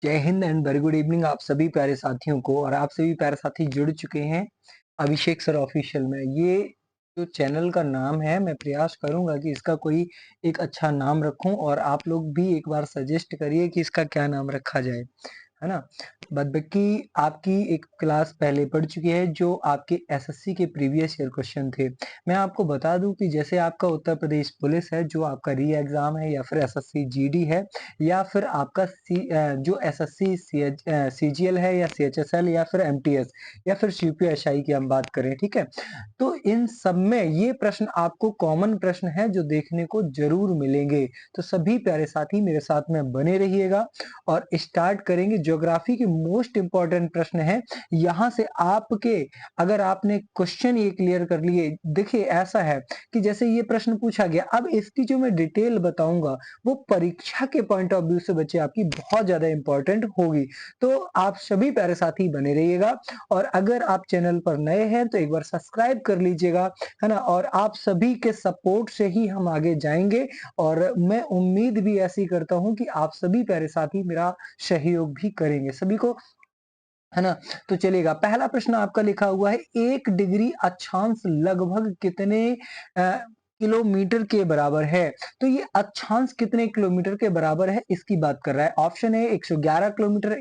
जय Hind and very good evening आप सभी प्यारे साथियों को। और आप सभी प्यारे साथी जुड़ चुके हैं अभिषेक सर ऑफिशियल में। ये जो चैनल का नाम है, मैं प्रयास करूंगा कि इसका कोई एक अच्छा नाम रखूं और आप लोग भी एक बार सजेस्ट करिए कि इसका क्या नाम रखा जाए, है ना। बदबकी आपकी एक क्लास पहले पढ़ चुकी है जो आपके एसएससी के प्रीवियस ईयर क्वेश्चन थे। मैं आपको बता दूं कि जैसे आपका उत्तर प्रदेश पुलिस है जो आपका री एग्जाम है, या फिर एसएससी जीडी है, या फिर आपका जो एसएससी सीजीएल है, या सीएचएसएल, या फिर एमटीएस, या फिर सीपीएसआई की हम बात करें, ठीक है। तो इन सब में ये प्रश्न आपको कॉमन प्रश्न है जो देखने को जरूर मिलेंगे। तो सभी प्यारे साथी मेरे साथ में बने रहिएगा और स्टार्ट करेंगे। ज्योग्राफी के मोस्ट इंपॉर्टेंट प्रश्न है, यहां से आपके अगर आपने क्वेश्चन ये क्लियर कर लिए, देखिए ऐसा है कि जैसे ये प्रश्न पूछा गया, अब इसकी जो मैं डिटेल बताऊंगा वो परीक्षा के पॉइंट ऑफ व्यू से बच्चे आपकी बहुत ज्यादा इंपॉर्टेंट होगी। तो आप सभी प्यारे साथी बने रहिएगा और अगर आप चैनल पर नए हैं तो एक बार सब्सक्राइब कर लीजिएगा, है ना। और आप सभी के सपोर्ट से ही हम आगे जाएंगे और मैं उम्मीद भी ऐसी करता हूं कि आप सभी प्यारे साथी मेरा सहयोग भी करेंगे सभी को, है ना। तो चलेगा, पहला प्रश्न आपका लिखा हुआ है, 1 डिग्री अक्षांश लगभग कितने किलोमीटर के बराबर है। तो ये अक्षांश कितने किलोमीटर के बराबर है इसकी बात कर रहा है। ऑप्शन है 111 किलोमीटर,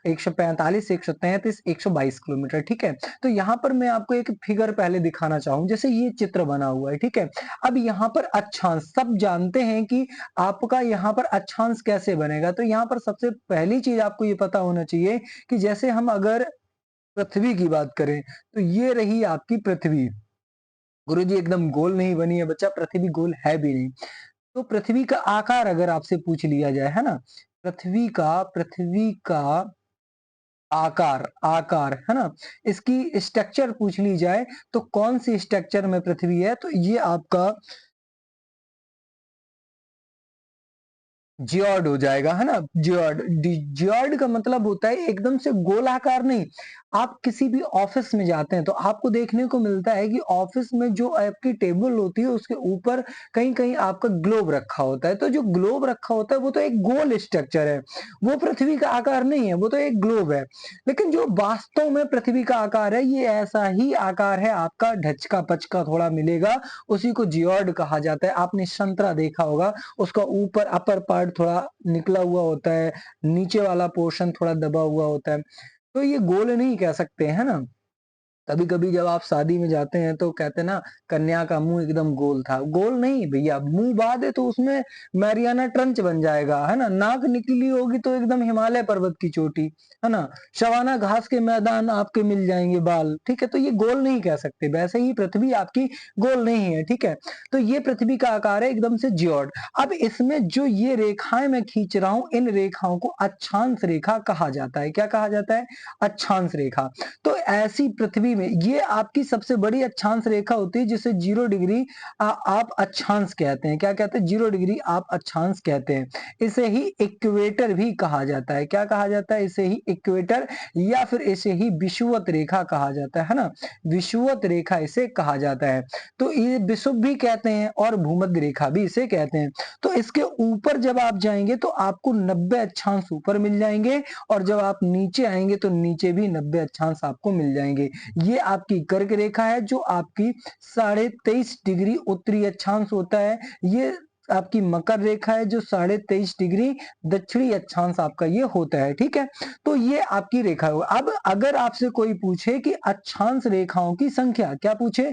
145, 133, 122 किलोमीटर, ठीक है। तो यहाँ पर मैं आपको एक फिगर पहले दिखाना चाहूँ, जैसे ये चित्र बना हुआ है, ठीक है। अब यहाँ पर अक्षांश सब जानते हैं कि आपका यहाँ पर अक्षांश कैसे बनेगा। तो यहाँ पर सबसे पहली चीज आपको ये पता होना चाहिए कि जैसे हम अगर पृथ्वी की बात करें तो ये रही आपकी पृथ्वी। गुरुजी एकदम गोल नहीं बनी है बच्चा, पृथ्वी गोल है भी नहीं। तो पृथ्वी का आकार अगर आपसे पूछ लिया जाए, है ना, पृथ्वी का आकार आकार है ना, इसकी स्ट्रक्चर पूछ ली जाए तो कौन सी स्ट्रक्चर में पृथ्वी है, तो ये आपका जियोड हो जाएगा, है ना। जियोड, जियोड का मतलब होता है एकदम से गोलाकार नहीं। आप किसी भी ऑफिस में जाते हैं तो आपको देखने को मिलता है कि ऑफिस में जो आपकी टेबल होती है उसके ऊपर कहीं कहीं आपका ग्लोब रखा होता है। तो जो ग्लोब रखा होता है वो तो एक गोल स्ट्रक्चर है, वो पृथ्वी का आकार नहीं है, वो तो एक ग्लोब है। लेकिन जो वास्तव में पृथ्वी का आकार है ये ऐसा ही आकार है, आपका ढचका पचका थोड़ा मिलेगा, उसी को जियोड कहा जाता है। आपने संतरा देखा होगा, उसका ऊपर अपर पार्ट थोड़ा निकला हुआ होता है, नीचे वाला पोर्शन थोड़ा दबा हुआ होता है। तो ये गोल नहीं कह सकते, है ना। कभी कभी जब आप शादी में जाते हैं तो कहते हैं ना, कन्या का मुंह एकदम गोल था। गोल नहीं भैया, मुंह बांध है तो उसमें मैरियाना ट्रंच बन जाएगा, है ना। नाक निकली होगी तो एकदम हिमालय पर्वत की चोटी, है ना। शवाना घास के मैदान आपके मिल जाएंगे बाल, ठीक है। तो ये गोल नहीं कह सकते, वैसे ही पृथ्वी आपकी गोल नहीं है, ठीक है। तो ये पृथ्वी का आकार है एकदम से जियोड। अब इसमें जो ये रेखाएं मैं खींच रहा हूं, इन रेखाओं को अक्षांश रेखा कहा जाता है। क्या कहा जाता है? अक्षांश रेखा। तो ऐसी पृथ्वी में ये आपकी सबसे बड़ी अक्षांश रेखा होती है जिसे 0 डिग्री आप अक्षांश कहते हैं। क्या कहते हैं? 0 डिग्री आप अक्षांश कहते हैं। इसे ही इक्वेटर भी कहा जाता है। क्या कहा जाता है? इसे ही इक्वेटर या फिर इसे ही विषुवत रेखा कहा जाता है ना। विषुवत रेखा इसे कहा जाता है। तो ये विषुव भी कहते हैं और भूमध्य रेखा भी इसे कहते हैं। तो इसके ऊपर जब आप जाएंगे तो आपको 90 अक्षांश ऊपर मिल जाएंगे और जब आप नीचे आएंगे तो नीचे भी 90 अक्षांश आपको मिल जाएंगे। ये आपकी कर्क रेखा है जो आपकी 23.5 डिग्री उत्तरी अक्षांश होता है। ये आपकी मकर रेखा है जो 23.5 डिग्री दक्षिणी अक्षांश आपका ये होता है, ठीक है। तो ये आपकी रेखा हो। अब अगर आपसे कोई पूछे कि अक्षांश रेखाओं की संख्या, क्या पूछे?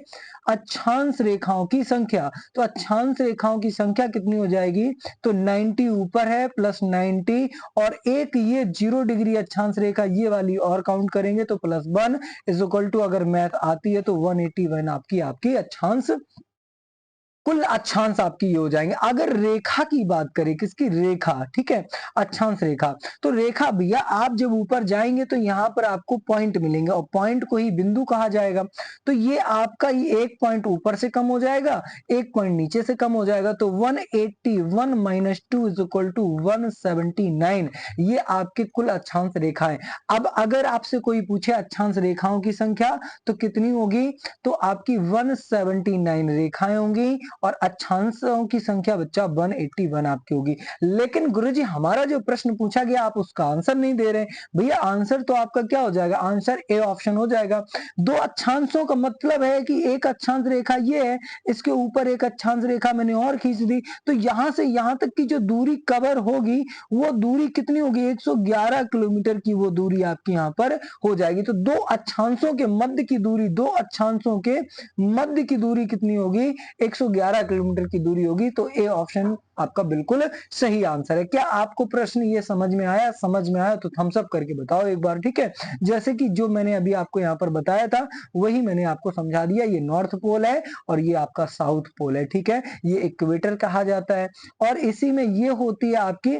अक्षांश रेखाओं की संख्या, तो अक्षांश रेखाओं की संख्या कितनी हो जाएगी? तो 90 ऊपर है प्लस 90 और एक ये 0 डिग्री अक्षांश रेखा ये वाली और काउंट करेंगे तो +1 इज इक्वल टू, अगर मैथ आती है तो 181 आपकी अक्षांश, कुल अक्षांश आपकी ये हो जाएंगे। अगर रेखा की बात करें, किसकी? रेखा, ठीक है, अक्षांश रेखा। तो रेखा भैया आप जब ऊपर जाएंगे तो यहाँ पर आपको पॉइंट मिलेंगे और पॉइंट को ही बिंदु कहा जाएगा। तो ये आपका ये एक पॉइंट ऊपर से कम हो जाएगा, एक पॉइंट नीचे से कम हो जाएगा। तो 181 माइनस 2 इज इक्वल टू 179, ये आपके कुल अक्षांश रेखाएं। अब अगर आपसे कोई पूछे अक्षांश रेखाओं की संख्या तो कितनी होगी? तो आपकी 179 रेखाएं होंगी और अक्षांशों की संख्या बच्चा 181 आपकी होगी। लेकिन गुरुजी हमारा जो प्रश्न पूछा गया आप उसका आंसर नहीं दे रहे। भैया आंसर तो आपका क्या हो जाएगा? आंसर ए ऑप्शन हो जाएगा। 2 अक्षांशों का मतलब है कि एक अक्षांश रेखा ये है, इसके ऊपर एक अक्षांश रेखा मैंने और खींच दी, तो यहां से यहां तक की जो दूरी कवर होगी वो दूरी कितनी होगी? 111 किलोमीटर की वो दूरी आपकी यहाँ पर हो जाएगी। तो 2 अक्षांशों के मध्य की दूरी, 2 अक्षांशों के मध्य की दूरी कितनी होगी? 111 किलोमीटर की दूरी होगी। तो ए ऑप्शन आपका बिल्कुल सही आंसर है। क्या आपको प्रश्न ये समझ में आया? समझ में आया तो थम्स अप करके बताओ एक बार, ठीक है? जैसे कि जो मैंने अभी आपको यहाँ पर बताया था वही मैंने आपको समझा दिया। ये नॉर्थ पोल है और ये आपका साउथ पोल है, ठीक है? ये इक्वेटर कहा जाता है और इसी में ये होती है आपकी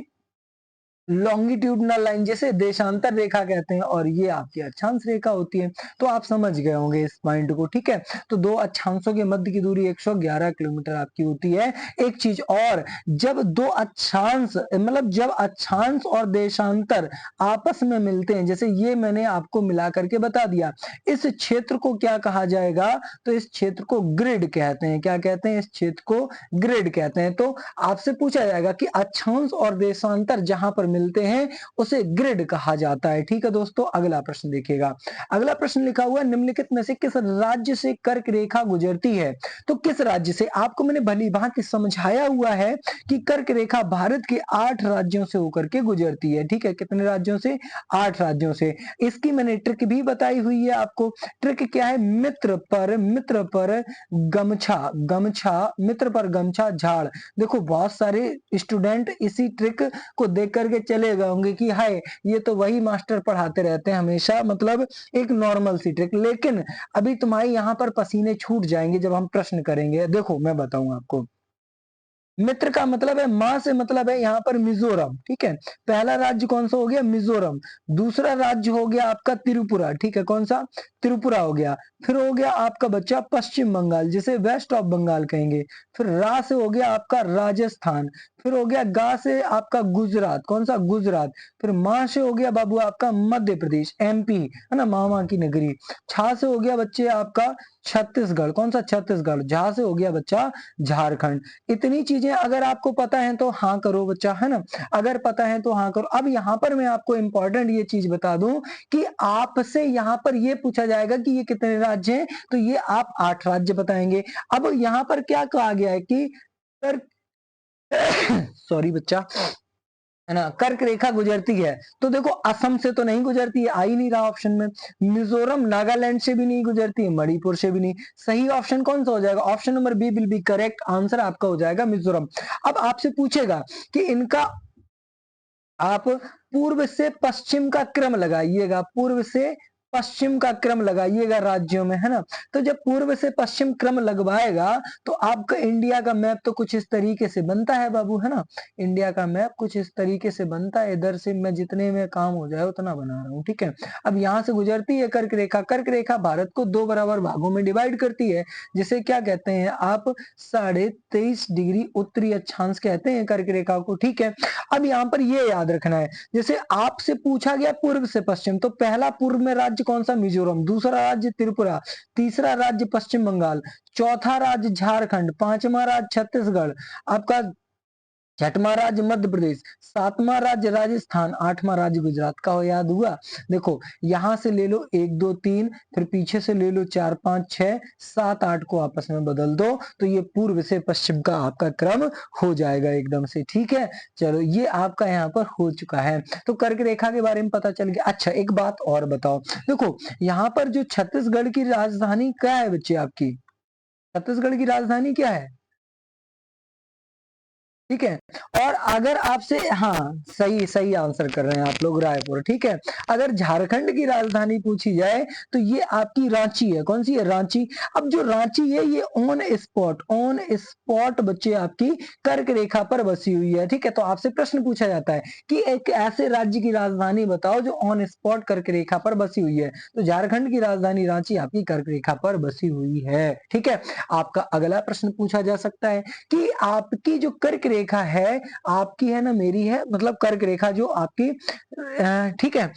लॉन्गिट्यूडनल लाइन, जैसे देशांतर रेखा कहते हैं, और ये आपकी अक्षांश रेखा होती है। तो आप समझ गए होंगे इस पॉइंट को, ठीक है? तो 2 अक्षांशों के मध्य की दूरी 111 किलोमीटर आपकी होती है। एक चीज और, जब 2 अक्षांश मतलब जब अक्षांश और देशांतर आपस में मिलते हैं, जैसे ये मैंने आपको मिला करके बता दिया, इस क्षेत्र को क्या कहा जाएगा? तो इस क्षेत्र को ग्रिड कहते हैं। क्या कहते हैं? इस क्षेत्र को ग्रिड कहते हैं। तो आपसे पूछा जाएगा कि अक्षांश और देशांतर जहां पर मिलते हैं उसे ग्रिड कहा जाता है, ठीक है दोस्तों? अगला प्रश्न देखिएगा। अगला प्रश्न लिखा हुआ है, निम्नलिखित में से किस राज्य से कर्क रेखा गुजरती है? तो किस राज्य से? आपको मैंने भली भांति समझाया हुआ है कि कर्क रेखा भारत के 8 राज्यों से होकर के गुजरती है, ठीक है? कितने राज्यों से? 8 राज्यों से। इसकी मैंने ट्रिक भी बताई हुई है आपको। ट्रिक क्या है? मित्र पर गमछा, मित्र पर गमछा झाड़। देखो बहुत सारे स्टूडेंट इसी ट्रिक को देख करके चले गए होंगे कि हाय ये तो वही मास्टर पढ़ाते रहते हैं हमेशा, मतलब एक नॉर्मल सी ट्रिक। लेकिन अभी तुम्हारे यहाँ पर पसीने छूट जाएंगे जब हम प्रश्न करेंगे। देखो मैं बताऊंगा आपको। मित्र का मतलब है, मां से मतलब है यहाँ पर मिजोरम, ठीक है? पहला राज्य कौन सा हो गया? मिजोरम। दूसरा राज्य हो गया आपका त्रिपुरा, ठीक है? कौन सा? त्रिपुरा हो गया। फिर हो गया आपका बच्चा पश्चिम बंगाल, जिसे वेस्ट ऑफ बंगाल कहेंगे। फिर रा से हो गया आपका राजस्थान। फिर हो गया गा से आपका गुजरात, कौन सा? गुजरात। फिर मां से हो गया बाबू आपका मध्य प्रदेश, एमपी, है ना? मामा की नगरी। छा से हो गया बच्चे आपका छत्तीसगढ़, कौन सा? छत्तीसगढ़। झा से हो गया बच्चा झारखंड। इतनी चीजें अगर आपको पता है तो हाँ करो बच्चा, है ना? अगर पता है तो हाँ करो। अब यहाँ पर मैं आपको इंपॉर्टेंट ये चीज बता दूं कि आपसे यहाँ पर ये पूछा जाएगा कि ये कितने राज्य हैं, तो ये आप 8 राज्य बताएंगे। अब यहाँ पर क्या कहा गया है कि सॉरी बच्चा, है ना? कर्क रेखा गुजरती है, तो देखो असम से तो नहीं गुजरती है, आ ही नहीं रहा ऑप्शन में। मिजोरम नागालैंड से भी नहीं गुजरती है, मणिपुर से भी नहीं। सही ऑप्शन कौन सा हो जाएगा? Option number B will be correct answer आपका हो जाएगा मिजोरम। अब आपसे पूछेगा कि इनका आप पूर्व से पश्चिम का क्रम लगाइएगा, पूर्व से पश्चिम का क्रम लगाइएगा राज्यों में, है ना? तो जब पूर्व से पश्चिम क्रम लगवाएगा तो आपका इंडिया का मैप तो कुछ इस तरीके से बनता है बाबू, है ना? इंडिया का मैप कुछ इस तरीके से बनता है। इधर से मैं जितने में काम हो जाए उतना बना रहा हूँ, ठीक है? अब यहाँ से गुजरती है कर्क रेखा। कर्क रेखा भारत को 2 बराबर भागों में डिवाइड करती है, जिसे क्या कहते हैं आप? 23.5 डिग्री उत्तरी अक्षांश कहते हैं कर्क रेखा को, ठीक है? अब यहाँ पर ये याद रखना है, जैसे आपसे पूछा गया पूर्व से पश्चिम, तो पहला पूर्व में राज्य कौन सा? मिजोरम। दूसरा राज्य त्रिपुरा। तीसरा राज्य पश्चिम बंगाल। चौथा राज्य झारखंड। पांचवा राज्य छत्तीसगढ़। आपका छठवां राज्य मध्य प्रदेश। सातवां राज्य राजस्थान। आठवां राज्य गुजरात का हो, याद हुआ? देखो यहां से ले लो 1 2 3, फिर पीछे से ले लो 4 5 6 7 8 को आपस में बदल दो, तो ये पूर्व से पश्चिम का आपका क्रम हो जाएगा एकदम से, ठीक है? चलो ये आपका यहाँ पर हो चुका है। तो कर्क रेखा के बारे में पता चल गया। अच्छा एक बात और बताओ, देखो यहाँ पर जो छत्तीसगढ़ की राजधानी क्या है बच्चे आपकी? छत्तीसगढ़ की राजधानी क्या है? ठीक है? और अगर आपसे, हाँ सही सही आंसर कर रहे हैं आप लोग, रायपुर, ठीक है? अगर झारखंड की राजधानी पूछी जाए तो ये आपकी रांची है। कौन सी है? रांची। अब जो रांची है ये ऑन स्पॉट बच्चे आपकी कर्क रेखा पर बसी हुई है, ठीक है? तो आपसे प्रश्न पूछा जाता है कि एक ऐसे राज्य की राजधानी बताओ जो ऑन स्पॉट कर्क रेखा पर बसी हुई है, तो झारखंड की राजधानी रांची आपकी कर्क रेखा पर बसी हुई है, ठीक है? आपका अगला प्रश्न पूछा जा सकता है कि आपकी जो कर्क रेखा है, आपकी है ना मेरी है, मतलब कर्क रेखा जो आपकी ठीक है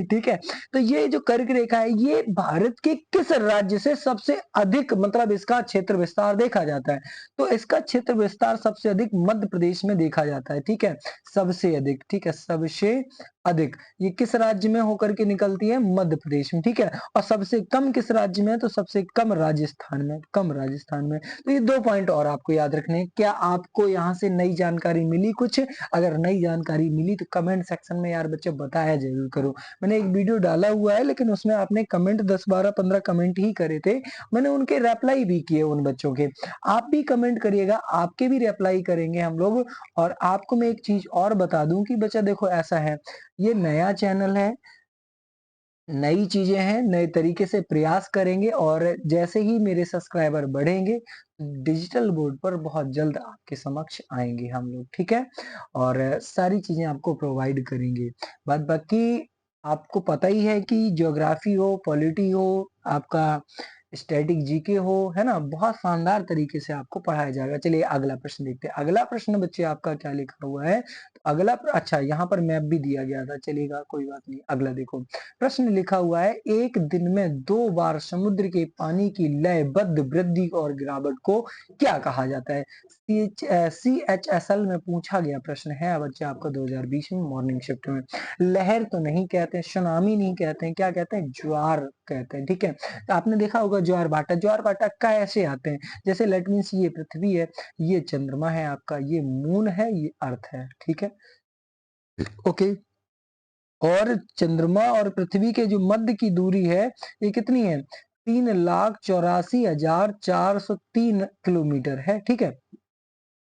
ठीक है। तो ये जो कर्क रेखा है ये भारत के किस राज्य से सबसे अधिक मतलब इसका क्षेत्र विस्तार देखा जाता है? तो इसका क्षेत्र विस्तार सबसे अधिक मध्य प्रदेश में देखा जाता है, ठीक है? सबसे अधिक, ठीक है? सबसे अधिक ये किस राज्य में होकर के निकलती है? मध्य प्रदेश में, ठीक है? और सबसे कम किस राज्य में है? तो सबसे कम राजस्थान में, कम राजस्थान में। तो ये 2 पॉइंट और आपको याद रखने हैं। क्या आपको यहाँ से नई जानकारी मिली कुछ? अगर नई जानकारी मिली तो कमेंट सेक्शन में यार बच्चे बताया जरूर करो। मैंने एक वीडियो डाला हुआ है लेकिन उसमें आपने कमेंट 10, 12, 15 कमेंट ही करे थे। मैंने उनके रिप्लाई भी किए उन बच्चों के। आप भी कमेंट करिएगा, आपके भी रिप्लाई करेंगे हम लोग। और आपको मैं एक चीज और बता दूं कि बच्चा देखो ऐसा है, ये नया चैनल है, नई चीजें हैं, नए तरीके से प्रयास करेंगे और जैसे ही मेरे सब्सक्राइबर बढ़ेंगे, डिजिटल बोर्ड पर बहुत जल्द आपके समक्ष आएंगे हम लोग, ठीक है? और सारी चीजें आपको प्रोवाइड करेंगे। बात बाकी आपको पता ही है कि ज्योग्राफी हो, पॉलिटी हो, आपका स्टैटिक जीके हो, है ना? बहुत शानदार तरीके से आपको पढ़ाया जाएगा। चलिए अगला प्रश्न देखते हैं। अगला प्रश्न बच्चे आपका क्या लिखा हुआ है? तो अच्छा यहाँ पर मैप भी दिया गया था, चलेगा कोई बात नहीं। अगला देखो, प्रश्न लिखा हुआ है, एक दिन में 2 बार समुद्र के पानी की लयबद्ध वृद्धि और गिरावट को क्या कहा जाता है? CHSL में पूछा गया प्रश्न है बच्चे आपका 2020 में मॉर्निंग शिफ्ट में। लहर तो नहीं कहते, सुनामी नहीं कहते हैं, क्या कहते हैं? ज्वार कहते हैं, ठीक है? तो आपने देखा होगा ज्वार भाटा कैसे आते हैं? जैसे लेट मीन्स ये पृथ्वी है, ये चंद्रमा है आपका, ये मून है, ये अर्थ है, ठीक है? ओके। और चंद्रमा और पृथ्वी के जो मध्य की दूरी है ये कितनी है? 3,84,403 किलोमीटर है, ठीक है?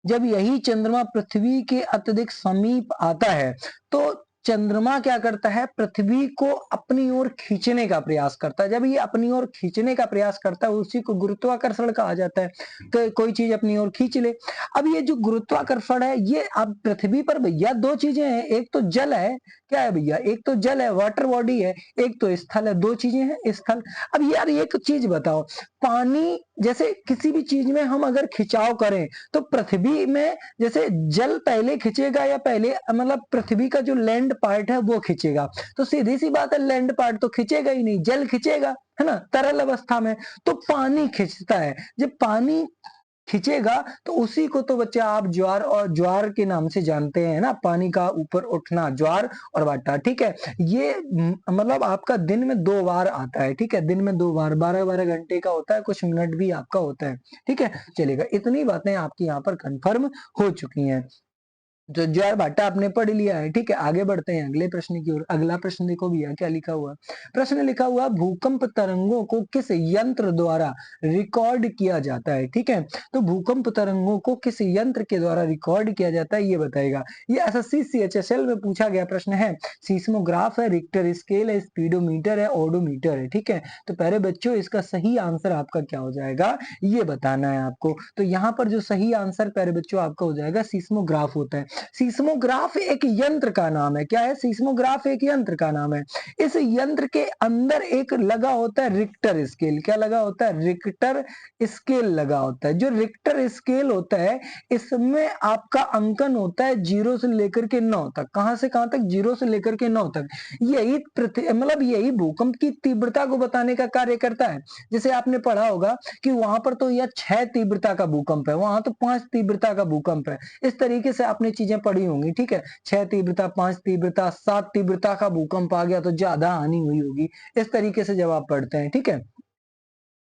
जब यही चंद्रमा पृथ्वी के अत्यधिक समीप आता है तो चंद्रमा क्या करता है? पृथ्वी को अपनी ओर खींचने का प्रयास करता है। जब ये अपनी ओर खींचने का प्रयास करता है उसी को गुरुत्वाकर्षण कहा जाता है। कोई चीज अपनी ओर खींच ले। अब ये जो गुरुत्वाकर्षण है ये अब पृथ्वी पर भैया 2 चीजें हैं, एक तो जल है, क्या है भैया? एक तो जल है, वाटर बॉडी है, एक तो स्थल है, 2 चीजें हैं, स्थल। अब यार एक चीज बताओ, पानी जैसे किसी भी चीज में हम अगर खिंचाव करें तो पृथ्वी में जैसे जल पहले खिंचेगा या पहले मतलब पृथ्वी का जो लैंड पार्ट है वो खिंचेगा? तो सीधी सी बात है, लैंड पार्ट तो खिंचेगा ही नहीं, जल खिंचेगा, है ना? तरल अवस्था में। तो पानी खिंचता है, जब पानी खिंचेगा तो उसी को तो बच्चे आप ज्वार और ज्वार के नाम से जानते हैं ना, पानी का ऊपर उठना, ज्वार और भाटा, ठीक है? ये मतलब आपका दिन में 2 बार आता है, ठीक है? दिन में 2 बार, 12-12 घंटे का होता है, कुछ मिनट भी आपका होता है, ठीक है? चलेगा, इतनी बातें आपकी यहाँ पर कंफर्म हो चुकी हैं। तो ज्वार भाटा आपने पढ़ लिया है, ठीक है? आगे बढ़ते हैं अगले प्रश्न की ओर। अगला प्रश्न देखो भैया क्या लिखा हुआ। प्रश्न लिखा हुआ, भूकंप तरंगों को किस यंत्र द्वारा रिकॉर्ड किया जाता है? ठीक है? तो भूकंप तरंगों को किस यंत्र के द्वारा रिकॉर्ड किया जाता है ये बताएगा। ये एसएससी CHSL में पूछा गया प्रश्न है। सीस्मोग्राफ है, रिक्टर स्केल है, स्पीडोमीटर है, ओडोमीटर है, ठीक है? तो पहले बच्चों इसका सही आंसर आपका क्या हो जाएगा ये बताना है आपको। तो यहाँ पर जो सही आंसर प्यारे बच्चों आपका हो जाएगा सीस्मोग्राफ होता है। सीस्मोग्राफ एक यंत्र का नाम है। क्या है? सीस्मोग्राफ एक यंत्र का नाम है। इस यंत्र के अंदर एक लगा होता है रिक्टर स्केल। क्या लगा होता है? रिक्टर स्केल लगा होता है। जो रिक्टर स्केल होता है इसमें आपका अंकन होता है 0 से लेकर के 9 तक। कहां से कहां तक? 0 से लेकर के 9 तक। यही मतलब यही भूकंप की तीव्रता को बताने का कार्य करता है। जैसे आपने पढ़ा होगा कि वहां पर तो यह 6 तीव्रता का भूकंप है, वहां तो 5 तीव्रता का भूकंप है। इस तरीके से आपने चीजें पढ़ी होंगी, ठीक है? 6 तीव्रता, 5 तीव्रता, 7 तीव्रता का भूकंप आ गया तो ज्यादा हानि हुई होगी। इस तरीके से जब आप पढ़ते हैं, ठीक है?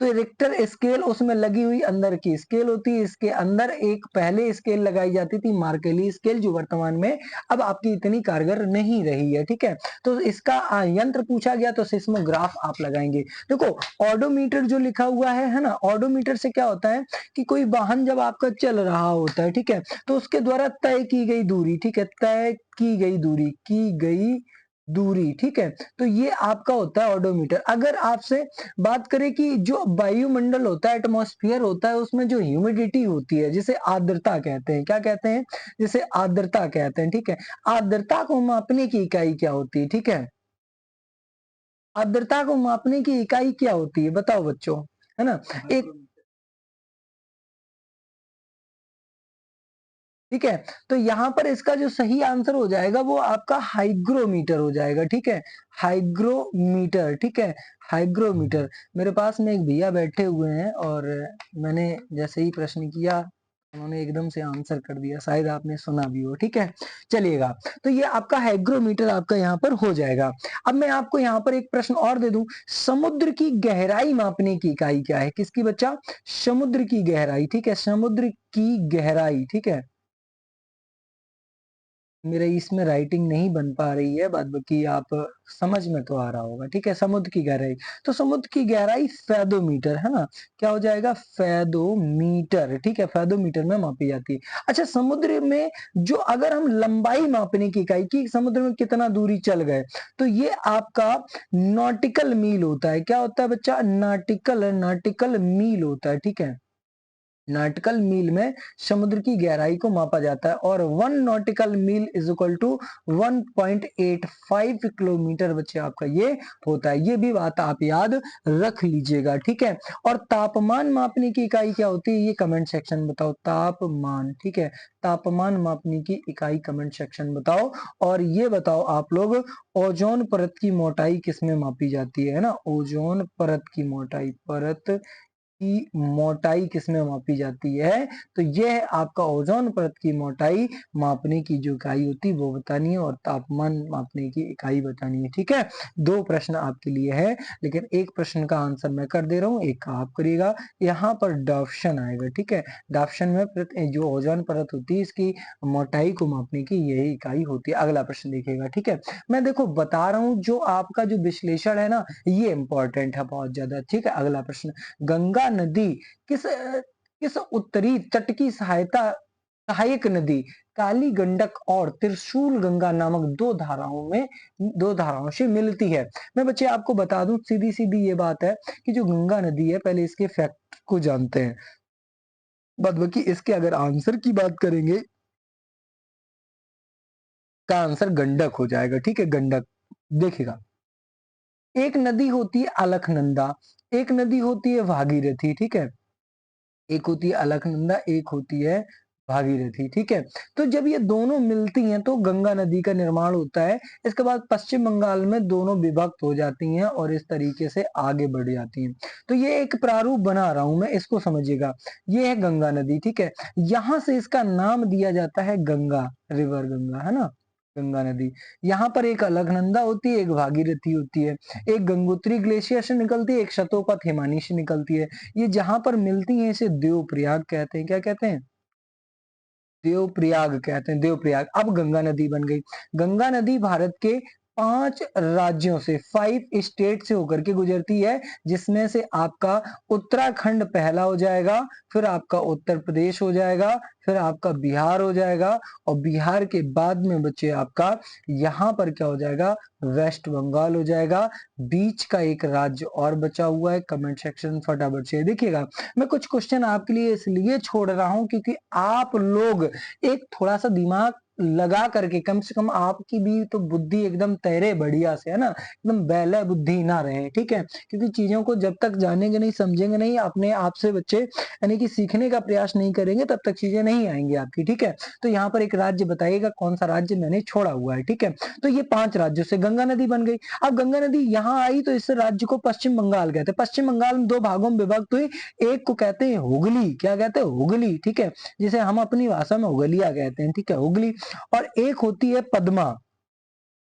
तो रिक्टर स्केल उसमें लगी हुई अंदर की स्केल होती है। इसके अंदर एक पहले स्केल लगाई जाती थी मार्केली स्केल, जो वर्तमान में अब आपकी इतनी कारगर नहीं रही है, ठीक है? तो इसका यंत्र पूछा गया तो सिस्मोग्राफ आप लगाएंगे। देखो ऑडोमीटर जो लिखा हुआ है ना, ऑडोमीटर से क्या होता है कि कोई वाहन जब आपका चल रहा होता है, ठीक है, तो उसके द्वारा तय की गई दूरी, ठीक है, तय की गई दूरी, ठीक है, तो ये आपका होता है ऑडोमीटर। अगर आपसे बात करें कि जो वायुमंडल होता है, एटमॉस्फेयर होता है, उसमें जो ह्यूमिडिटी होती है जिसे आर्द्रता कहते हैं, क्या कहते हैं? जिसे आर्द्रता कहते हैं, ठीक है? आर्द्रता को मापने की इकाई क्या होती है? ठीक है, आर्द्रता को मापने की इकाई क्या होती है बताओ बच्चों, है ना? एक ठीक है? तो यहाँ पर इसका जो सही आंसर हो जाएगा वो आपका हाइग्रोमीटर हो जाएगा, ठीक है? हाइग्रोमीटर, ठीक है? हाइग्रोमीटर। मेरे पास में एक भैया बैठे हुए हैं और मैंने जैसे ही प्रश्न किया, उन्होंने एकदम से आंसर कर दिया, शायद आपने सुना भी हो, ठीक है? चलिएगा, तो ये आपका हाइग्रोमीटर आपका यहाँ पर हो जाएगा। अब मैं आपको यहाँ पर एक प्रश्न और दे दूं, समुद्र की गहराई मापने की इकाई क्या है? किसकी बच्चा? समुद्र की गहराई, ठीक है? समुद्र की गहराई, ठीक है? मेरा इसमें राइटिंग नहीं बन पा रही है, बाद बाकी आप समझ में तो आ रहा होगा, ठीक है? समुद्र की गहराई, तो समुद्र की गहराई फैदोमीटर है ना? क्या हो जाएगा? फैदोमीटर, ठीक है? फैदोमीटर में मापी जाती है। अच्छा, समुद्र में जो अगर हम लंबाई मापने की इकाई की समुद्र में कितना दूरी चल गए, तो ये आपका नॉटिकल मील होता है। क्या होता है बच्चा? नॉटिकल मील होता है, ठीक है? नॉटिकल मील में समुद्र की गहराई को मापा जाता है और 1 nautical mile is equal to 1.85 kilometre बच्चे आपका ये होता है। ये भी बात आप याद रख लीजिएगा, ठीक है? और तापमान मापने की इकाई क्या होती है, ये कमेंट सेक्शन में बताओ। तापमान, ठीक है? तापमान मापने की इकाई कमेंट सेक्शन में बताओ। और ये बताओ आप लोग, ओजोन परत की मोटाई किसमें मापी जाती है ना? ओजोन परत की मोटाई, परत की मोटाई किसमें मापी जाती है? तो यह आपका ओजोन परत की मोटाई मापने की जो इकाई होती है वो बतानी है और तापमान मापने की इकाई बतानी है, ठीक है? 2 प्रश्न आपके लिए है, लेकिन एक प्रश्न का आंसर मैं कर दे रहा हूँ, एक का आप करिएगा। यहाँ पर डाप्शन आएगा, ठीक है? डाप्शन में जो ओजोन परत होती है इसकी मोटाई को मापने की यही इकाई होती है। अगला प्रश्न देखिएगा, ठीक है? मैं देखो बता रहा हूँ, जो आपका जो विश्लेषण है ना, ये इंपॉर्टेंट है बहुत ज्यादा, ठीक है? अगला प्रश्न, गंगा नदी किस उत्तरी तट की सहायक नदी काली गंडक और त्रिशूल गंगा नामक दो धाराओं से मिलती है? मैं बच्चे आपको बता दूं, सीधी सीधी ये बात है कि जो गंगा नदी है, पहले इसके फैक्ट को जानते हैं, बाद बाकी इसके अगर आंसर की बात करेंगे, का आंसर गंडक हो जाएगा, ठीक है? गंडक। देखिएगा, एक नदी होती है अलकनंदा, एक नदी होती है भागीरथी, ठीक है? एक होती है अलकनंदा, एक होती है भागीरथी, ठीक है? तो जब ये दोनों मिलती हैं तो गंगा नदी का निर्माण होता है। इसके बाद पश्चिम बंगाल में दोनों विभक्त हो जाती हैं और इस तरीके से आगे बढ़ जाती हैं। तो ये एक प्रारूप बना रहा हूं मैं, इसको समझिएगा। ये है गंगा नदी, ठीक है? यहां से इसका नाम दिया जाता है गंगा, रिवर गंगा, है ना? गंगा नदी। यहाँ पर एक अलकनंदा होती है, एक भागीरथी होती है। एक गंगोत्री ग्लेशियर से निकलती है, एक शतोपथ हिमानी से निकलती है। ये जहां पर मिलती हैं इसे देवप्रयाग कहते हैं। क्या कहते हैं? देवप्रयाग कहते हैं, देवप्रयाग। अब गंगा नदी बन गई। गंगा नदी भारत के 5 राज्यों से, 5 स्टेट से होकर के गुजरती है, जिसमें से आपका उत्तराखंड पहला हो जाएगा, फिर आपका उत्तर प्रदेश हो जाएगा, फिर आपका बिहार हो जाएगा और बिहार के बाद में बच्चे आपका यहाँ पर क्या हो जाएगा? वेस्ट बंगाल हो जाएगा। बीच का एक राज्य और बचा हुआ है, कमेंट सेक्शन फटाफट से देखिएगा। मैं कुछ क्वेश्चन आपके लिए इसलिए छोड़ रहा हूं क्योंकि आप लोग एक थोड़ा सा दिमाग लगा करके, कम से कम आपकी भी तो बुद्धि एकदम तैरे बढ़िया से, है ना? एकदम बैले बुद्धि ना रहे, ठीक है? क्योंकि चीजों को जब तक जानेंगे नहीं, समझेंगे नहीं, अपने आप से बच्चे यानी कि सीखने का प्रयास नहीं करेंगे, तब तक चीजें नहीं आएंगी आपकी, ठीक है? तो यहाँ पर एक राज्य बताइएगा कौन सा राज्य मैंने छोड़ा हुआ है, ठीक है? तो ये 5 राज्यों से गंगा नदी बन गई। अब गंगा नदी यहाँ आई तो इस राज्य को पश्चिम बंगाल कहते हैं। पश्चिम बंगाल में 2 भागों में विभक्त हुई। एक को कहते हैं हुगली, क्या कहते हैं? हुगली, ठीक है? जिसे हम अपनी भाषा में हुगलिया कहते हैं, ठीक है? हुगली। और एक होती है पद्मा।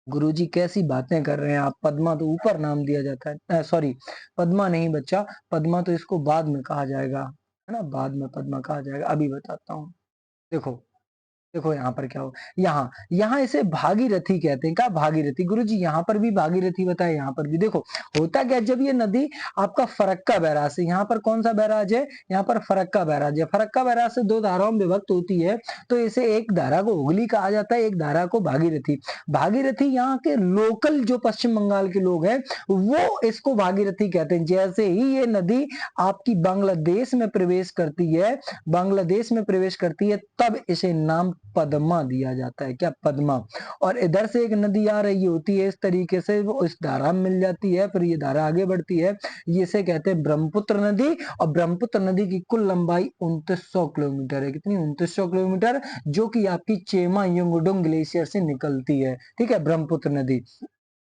गुरुजी कैसी बातें कर रहे हैं आप? पद्मा तो ऊपर नाम दिया जाता है, सॉरी, पद्मा नहीं बच्चा, पद्मा तो इसको बाद में कहा जाएगा, है ना? बाद में पद्मा कहा जाएगा, अभी बताता हूँ। देखो, देखो यहाँ पर क्या हो, यहाँ यहाँ इसे भागीरथी कहते हैं। क्या? भागीरथी। गुरुजी यहाँ पर भी भागीरथी बताए, यहाँ पर भी देखो होता क्या, जब ये नदी आपका फरक्का बैराज से, यहाँ पर कौन सा बैराज है? यहाँ पर फरक्का बैराज है। फरक्का बैराज से 2 धाराओं में विभक्त होती है, तो इसे एक धारा को हुगली कहा जाता है, एक धारा को भागीरथी। भागीरथी यहाँ के लोकल जो पश्चिम बंगाल के लोग हैं वो इसको भागीरथी कहते हैं। जैसे ही ये नदी आपकी बांग्लादेश में प्रवेश करती है, बांग्लादेश में प्रवेश करती है, तब इसे नाम पद्मा दिया जाता है। क्या? पद्मा। और इधर से एक नदी आ रही होती है, इस तरीके से वो इस धारा में मिल जाती है, फिर ये धारा आगे बढ़ती है, ये इसे कहते हैं ब्रह्मपुत्र नदी। और ब्रह्मपुत्र नदी की कुल लंबाई 2900 किलोमीटर है। कितनी? 2900 किलोमीटर, जो कि आपकी चेमा यंगडोंग ग्लेशियर से निकलती है। ठीक है, ब्रह्मपुत्र नदी।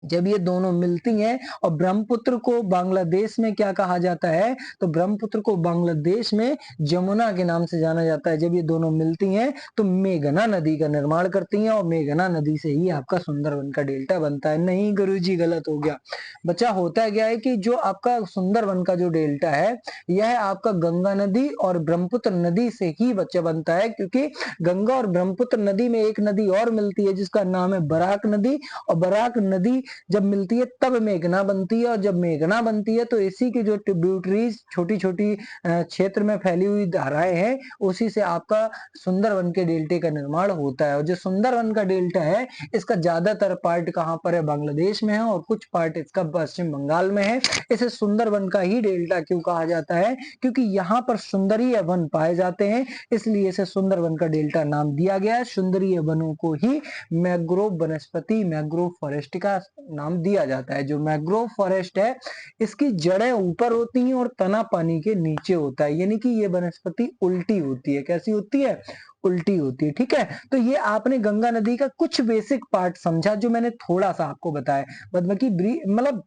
जब ये दोनों मिलती हैं, और ब्रह्मपुत्र को बांग्लादेश में क्या कहा जाता है? तो ब्रह्मपुत्र को बांग्लादेश में जमुना के नाम से जाना जाता है। जब ये दोनों मिलती हैं तो मेघना नदी का निर्माण करती हैं, और मेघना नदी से ही आपका सुंदरवन का डेल्टा बनता है। नहीं गुरुजी, गलत हो गया। बच्चा, होता क्या है कि जो आपका सुंदरवन का जो डेल्टा है, यह आपका गंगा नदी और ब्रह्मपुत्र नदी से ही बच्चा बनता है, क्योंकि गंगा और ब्रह्मपुत्र नदी में एक नदी और मिलती है जिसका नाम है बराक नदी। और बराक नदी जब मिलती है तब मेघना बनती है, और जब मेघना बनती है तो इसी की जो ट्रिब्यूटरीज छोटी छोटी क्षेत्र में फैली हुई धाराएं हैं, उसी से आपका सुंदरवन के डेल्टे का निर्माण होता है। और जो सुंदरवन का डेल्टा है, इसका ज्यादातर पार्ट कहाँ पर है? बांग्लादेश में है, और कुछ पार्ट इसका पश्चिम बंगाल में है। इसे सुंदरवन का ही डेल्टा क्यों कहा जाता है? क्योंकि यहाँ पर सुंदरीय वन पाए जाते हैं, इसलिए इसे सुंदरवन का डेल्टा नाम दिया गया है। सुंदरीय वनों को ही मैंग्रोव वनस्पति, मैंग्रोव फॉरेस्ट का नाम दिया जाता है। जो मैंग्रोव फॉरेस्ट है, इसकी जड़ें ऊपर होती हैं और तना पानी के नीचे होता है, यानी कि ये वनस्पति उल्टी होती है। कैसी होती है? उल्टी होती है। ठीक है, तो ये आपने गंगा नदी का कुछ बेसिक पार्ट समझा, जो मैंने थोड़ा सा आपको बताया। मतलब कि मतलब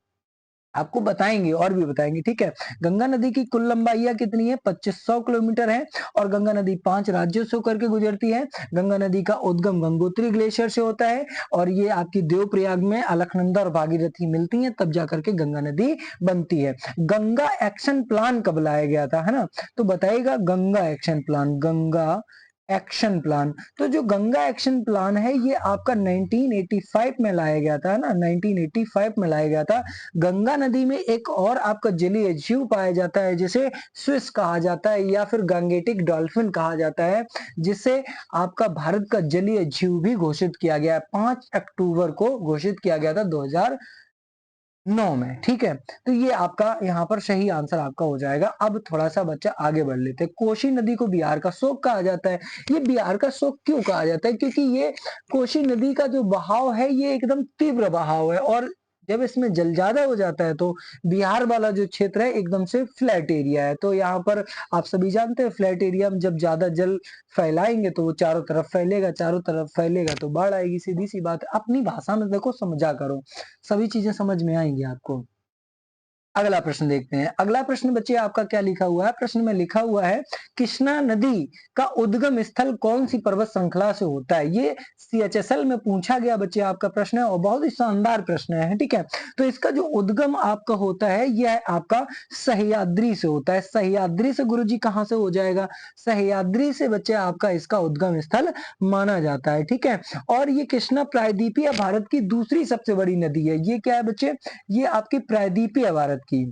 आपको बताएंगे और भी बताएंगे। ठीक है, गंगा नदी की कुल लंबाई कितनी है? 2500 किलोमीटर है, और गंगा नदी 5 राज्यों से होकर के गुजरती है। गंगा नदी का उद्गम गंगोत्री ग्लेशियर से होता है, और ये आपकी देवप्रयाग में अलकनंदा और भागीरथी मिलती हैं, तब जाकर के गंगा नदी बनती है। गंगा एक्शन प्लान कब लाया गया था, है ना? तो बताइएगा, Ganga action plan, Ganga action plan. तो जो गंगा एक्शन प्लान है, ये आपका 1985 में लाया गया था, ना? 1985 में लाया गया था। गंगा नदी में एक और आपका जलीय जीव पाया जाता है, जिसे स्विस कहा जाता है, या फिर गंगेटिक डॉल्फिन कहा जाता है, जिसे आपका भारत का जलीय जीव भी घोषित किया गया है। 5 अक्टूबर को घोषित किया गया था 2009 में। ठीक है, तो ये आपका यहाँ पर सही आंसर आपका हो जाएगा। अब थोड़ा सा बच्चा आगे बढ़ लेते हैं। कोशी नदी को बिहार का शोक कहा जाता है। ये बिहार का शोक क्यों कहा जाता है? क्योंकि ये कोशी नदी का जो बहाव है, ये एकदम तीव्र बहाव है, और जब इसमें जल ज्यादा हो जाता है तो बिहार वाला जो क्षेत्र है एकदम से फ्लैट एरिया है। तो यहाँ पर आप सभी जानते हैं, फ्लैट एरिया में जब ज्यादा जल फैलाएंगे तो वो चारों तरफ फैलेगा, चारों तरफ फैलेगा तो बाढ़ आएगी। सीधी सी बात है। अपनी भाषा में देखो, समझा करो, सभी चीजें समझ में आएंगी आपको। अगला प्रश्न देखते हैं। अगला प्रश्न बच्चे आपका क्या लिखा हुआ है? प्रश्न में लिखा हुआ है, कृष्णा नदी का उद्गम स्थल कौन सी पर्वत श्रृंखला से होता है? ये सीएचएसएल में पूछा गया बच्चे आपका प्रश्न है, और बहुत ही शानदार प्रश्न है। ठीक है, तो इसका जो उद्गम आपका होता है, यह आपका सह्याद्री से होता है। सह्याद्री से गुरुजी कहां से हो जाएगा? सह्याद्री से बच्चे आपका इसका उद्गम स्थल माना जाता है। ठीक है, और ये कृष्णा प्रायद्वीपीय भारत की दूसरी सबसे बड़ी नदी है। ये क्या है बच्चे? ये आपकी प्रायद्वीपीय भारत की,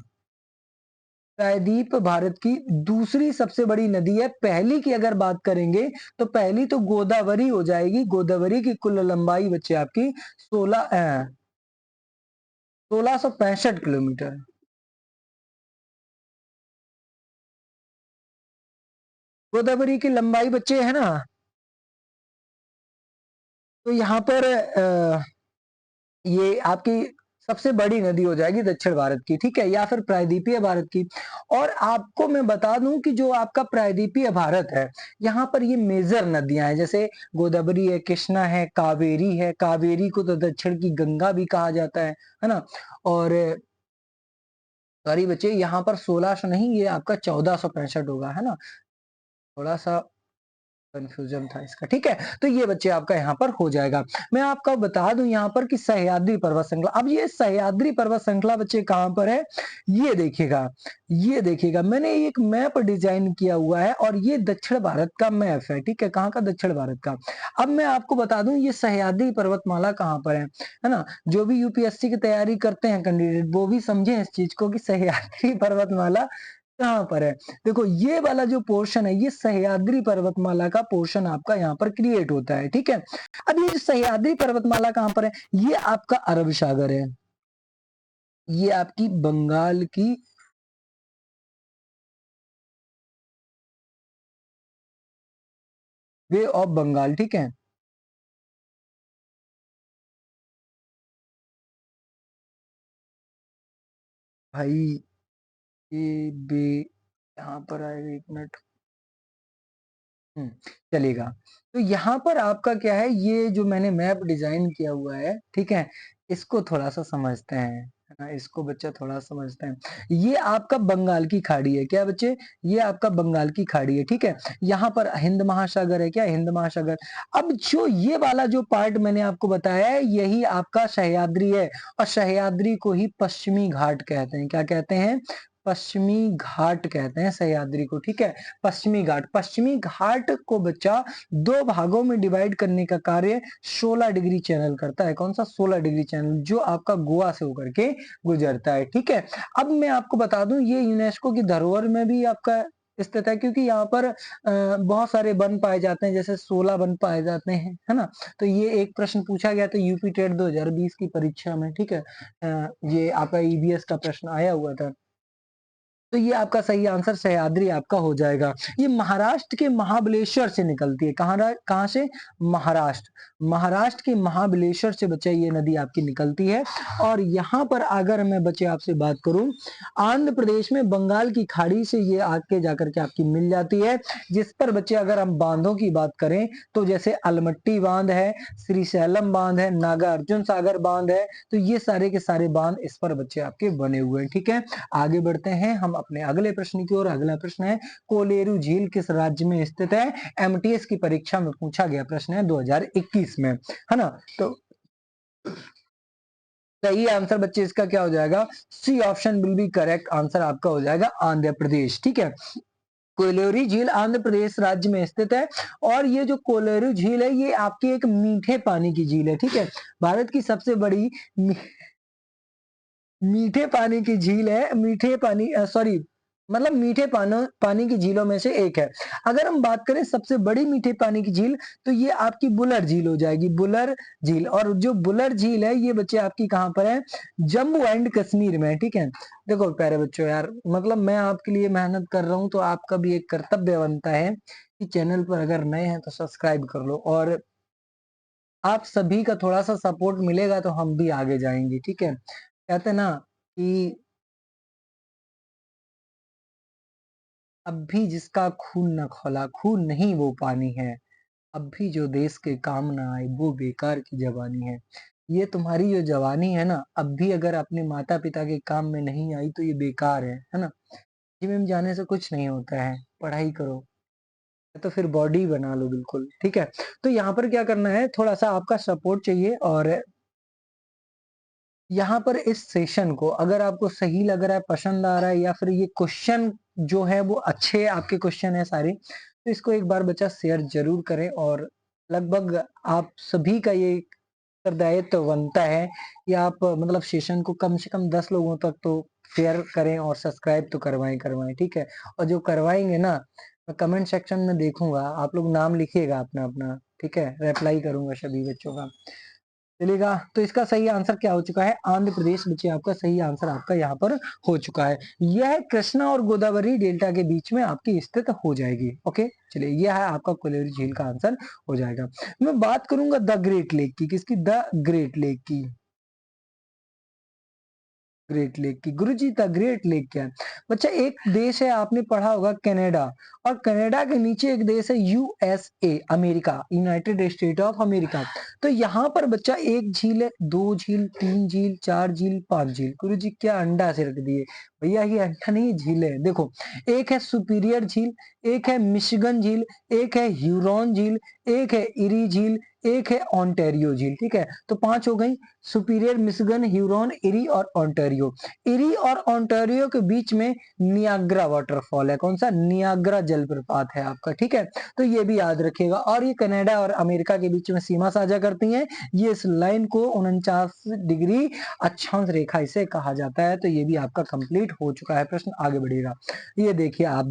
प्रायद्वीप भारत की दूसरी सबसे बड़ी नदी है। पहली की अगर बात करेंगे तो पहली तो गोदावरी हो जाएगी। गोदावरी की कुल लंबाई बच्चे आपकी 1665 किलोमीटर। गोदावरी की लंबाई बच्चे है ना, तो यहाँ पर ये आपकी सबसे बड़ी नदी हो जाएगी दक्षिण भारत की। ठीक है, या फिर प्रायद्वीपीय भारत की। और आपको मैं बता दूं कि जो आपका प्रायद्वीपीय भारत है, यहाँ पर ये मेजर नदियां हैं, जैसे गोदावरी है, कृष्णा है, कावेरी है। कावेरी को तो दक्षिण की गंगा भी कहा जाता है ना? और सॉरी बच्चे, यहाँ पर 1600 नहीं, ये आपका 1465 होगा, है ना? थोड़ा सा कंफ्यूजन था इसका। ठीक है, तो ये बच्चे आपका यहाँ पर हो जाएगा। मैं आपको बता दूं यहाँ पर कि सह्याद्री पर्वत श्रृंखला, अब ये सह्याद्री पर्वत श्रृंखला बच्चे कहाँ पर है? ये देखिएगा, ये देखिएगा, मैंने एक मैप डिजाइन किया हुआ है, और ये दक्षिण भारत का मैप है। ठीक है, कहाँ का? दक्षिण भारत का। अब मैं आपको बता दूं, ये सह्याद्री पर्वतमाला कहाँ पर है ना? जो भी यूपीएससी की तैयारी करते हैं कैंडिडेट, वो भी समझे इस चीज को कि सह्याद्री पर्वतमाला कहाँ पर है। देखो, ये वाला जो पोर्शन है, ये सह्याद्री पर्वतमाला का पोर्शन आपका यहाँ पर क्रिएट होता है। ठीक है, अब ये जो सह्याद्री पर्वतमाला कहाँ पर है? ये आपका अरब सागर है, ये आपकी बंगाल की वे ऑफ बंगाल, ठीक है? भाई ये बे यहाँ पर आएगा, 1 मिनट। हुँ, चलेगा। तो यहाँ पर आपका क्या है, ये जो मैंने मैप डिज़ाइन किया हुआ है, ठीक है? इसको थोड़ा-सा समझते हैं, है ना? इसको बच्चा थोड़ा समझते हैं। ये आपका बंगाल की खाड़ी है, क्या बच्चे? ये आपका बंगाल की खाड़ी है, ठीक है? यहाँ पर हिंद महासागर है, क्या? हिंद महासागर। अब जो ये वाला जो पार्ट मैंने आपको बताया है, यही आपका सह्याद्री है और सह्याद्री को ही पश्चिमी घाट कहते हैं। क्या कहते हैं? पश्चिमी घाट कहते हैं सह्याद्री को, ठीक है? पश्चिमी घाट को बच्चा 2 भागों में डिवाइड करने का कार्य 16 डिग्री चैनल करता है। कौन सा? 16 डिग्री चैनल, जो आपका गोवा से होकर के गुजरता है, ठीक है? अब मैं आपको बता दूं, ये यूनेस्को की धरोहर में भी आपका स्थित है, क्योंकि यहाँ पर बहुत सारे वन पाए जाते हैं, जैसे 16 वन पाए जाते हैं, है ना? तो ये एक प्रश्न पूछा गया था यूपी टेट 2020 की परीक्षा में, ठीक है? ये आपका ईवीएस का प्रश्न आया हुआ था। तो ये आपका सही आंसर सह्याद्री आपका हो जाएगा। ये महाराष्ट्र के महाबलेश्वर से निकलती है। कहाँ से? महाराष्ट्र। महाराष्ट्र के महाबलेश्वर से बच्चा ये नदी आपकी निकलती है। और यहाँ पर अगर मैं बच्चे आपसे बात करूं, आंध्र प्रदेश में बंगाल की खाड़ी से ये आके जाकर के आपकी मिल जाती है, जिस पर बच्चे अगर हम बांधों की बात करें तो जैसे अलमट्टी बांध है, श्रीशैलम बांध है, नागा अर्जुन सागर बांध है, तो ये सारे के सारे बांध इस पर बच्चे आपके बने हुए हैं, ठीक है? आगे बढ़ते हैं हम अपने अगले प्रश्न की ओर। अगला प्रश्न है, कोलेरू झील किस राज्य में स्थित है? एमटीएस की परीक्षा में पूछा गया प्रश्न है 2021 में, है ना? तो सही आंसर बच्चे इसका क्या हो जाएगा? C option will be correct answer आपका हो जाएगा आंध्र प्रदेश, ठीक है? कोयलोरी झील आंध्र प्रदेश राज्य में स्थित है और ये जो कोलेरू झील है, ये आपकी एक मीठे पानी की झील है, ठीक है? भारत की सबसे बड़ी मीठे पानी की झील है, मीठे पानी सॉरी, मतलब मीठे पानी की झीलों में से एक है। अगर हम बात करें सबसे बड़ी मीठे पानी की झील, तो ये आपकी बुलर झील हो जाएगी, बुलर झील। और जो बुलर झील है, ये बच्चे आपकी कहाँ पर है? जम्मू एंड कश्मीर में है, ठीक है? देखो प्यारे बच्चों, यार मतलब मैं आपके लिए मेहनत कर रहा हूँ, तो आपका भी एक कर्तव्य बनता है कि चैनल पर अगर नए हैं तो सब्सक्राइब कर लो, और आप सभी का थोड़ा-सा सपोर्ट मिलेगा तो हम भी आगे जाएँगे, ठीक है? कहते हैं ना कि अब भी जिसका खून न खौला, खून नहीं वो पानी है। अब भी जो देश के काम ना आए, वो बेकार की जवानी है। ये तुम्हारी जो जवानी है ना, अब भी अगर अपने माता-पिता के काम में नहीं आई तो ये बेकार है ना? जिम-विम जाने से कुछ नहीं होता है, पढ़ाई करो, या तो फिर बॉडी बना लो बिल्कुल, ठीक है? तो यहाँ पर क्या करना है, थोड़ा-सा आपका सपोर्ट चाहिए, और यहाँ पर इस सेशन को अगर आपको सही लग रहा है, पसंद आ रहा है, या फिर ये क्वेश्चन जो है वो अच्छे आपके क्वेश्चन है सारे, तो इसको एक बार बच्चा शेयर ज़रूर करें। और लगभग आप सभी का ये उत्तरदायित्व बनता है कि आप मतलब सेशन को कम से कम 10 लोगों तक तो शेयर करें और सब्सक्राइब तो करवाएँ, ठीक है? और जो करवाएँगे ना, मैं कमेंट सेक्शन में देखूँगा, आप लोग नाम लिखिएगा अपना-अपना, ठीक है? रिप्लाई करूँगा सभी बच्चों का। चलेगा, तो इसका सही आंसर क्या हो चुका है? आंध्र प्रदेश बच्चे आपका सही आंसर आपका यहाँ पर हो चुका है। यह कृष्णा और गोदावरी डेल्टा के बीच में आपकी स्थित हो जाएगी। ओके, चलिए यह है आपका कोलेरू झील का आंसर हो जाएगा। मैं बात करूंगा द ग्रेट लेक की, किसकी? द ग्रेट लेक की। ग्रेट लेक की। गुरुजी द ग्रेट लेक क्या है? बच्चा एक देश है, आपने पढ़ा होगा कनाडा, और कनाडा के नीचे एक देश है USA, America, United state of America. तो यहाँ पर बच्चा एक झील है, 2 झील, 3 झील, 4 झील, 5 झील। गुरुजी क्या अंडा से रख दिए? भैया ये अंडा नहीं, झील है। देखो, एक है सुपीरियर झील, एक है मिशिगन झील, एक है ह्यूरॉन झील, एक है इरी झील, एक है ओंटारियो झील, ठीक है? तो 5 हो गई, सुपीरियर, मिशिगन, ह्यूरॉन, इरी और ओंटारियो। इरी और ओंटारियो के बीच में नियाग्रा वाटरफॉल है। कौन सा? नियाग्रा जलप्रपात है आपका, ठीक है? तो ये भी याद रखिएगा। और ये कनाडा और अमेरिका के बीच में सीमा साझा करती हैं। ये इस लाइन को 49 डिग्री अक्षांश रेखा इसे कहा जाता है। तो ये भी आपका कंप्लीट हो चुका है। प्रश्न आगे बढ़ेगा। ये देखिए, आप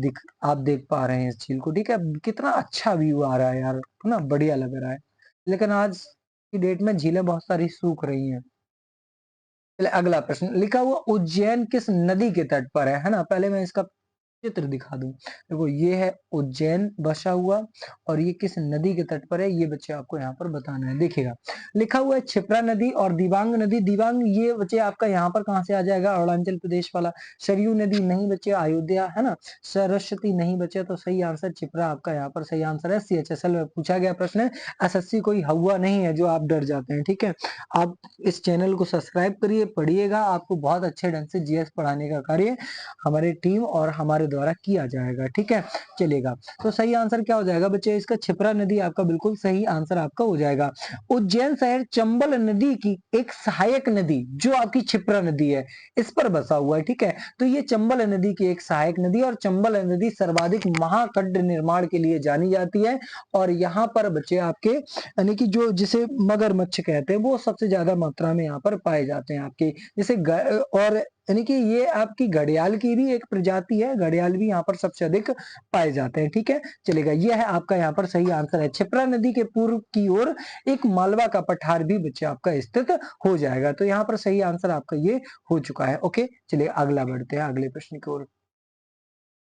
देख पा रहे हैं इस झील को, ठीक है? कितना अच्छा व्यू आ रहा है यार, ना बढ़िया लग रहा है। लेकिन आज की डेट में झीलें बहुत सारी सूख रही हैं। चलिए अगला प्रश्न, लिखा हुआ उज्जैन किस नदी के तट पर है ना? पहले मैं इसका चित्र दिखा दूं। देखो ये है उज्जैन बसा हुआ और ये किस नदी के तट पर है, ये बच्चे आपको यहाँ पर बताना है। देखिएगा लिखा हुआ है क्षिप्रा नदी और दिबांग नदी। दिबांग ये बच्चे आपका यहाँ पर कहाँ से आ जाएगा, अरुणाचल प्रदेश वाला। सरयू नदी नहीं बच्चे, अयोध्या है ना। सरस्वती नहीं बचे, तो सही आंसर क्षिप्रा आपका यहाँ पर सही आंसर है। CHSL में पूछा गया प्रश्न है, SSC कोई हवा नहीं है जो आप डर जाते हैं, ठीक है। आप इस चैनल को सब्सक्राइब करिए, पढ़िएगा, आपको बहुत अच्छे ढंग से GS पढ़ाने का कार्य हमारी टीम और हमारे द्वारा किया जाएगा, ठीक है। चलेगा, तो सही आंसर क्या हो जाएगा बच्चे, इसका क्षिप्रा नदी आपका बिल्कुल सही आंसर आपका हो जाएगा। उज्जैन शहर चंबल नदी की एक सहायक नदी जो आपकी क्षिप्रा नदी है, इस पर बसा हुआ है, ठीक है। तो ये चंबल नदी की एक सहायक नदी, और चंबल नदी सर्वाधिक महाखड्ड निर्माण के लिए जानी जाती है। और यहाँ पर बच्चे आपके यानी कि जो जिसे मगरमच्छ कहते हैं वो सबसे ज्यादा मात्रा में यहाँ पर पाए जाते हैं आपके, जैसे और यानी कि ये आपकी घड़ियाल की भी एक प्रजाति है, घड़ियाल भी यहाँ पर सबसे अधिक पाए जाते हैं, ठीक है। चलेगा, ये है आपका यहाँ पर सही आंसर है। क्षिप्रा नदी के पूर्व की ओर एक मालवा का पठार भी बच्चे आपका स्थित हो जाएगा, तो यहाँ पर सही आंसर आपका ये हो चुका है। ओके, चलिए अगला बढ़ते हैं अगले प्रश्न की ओर।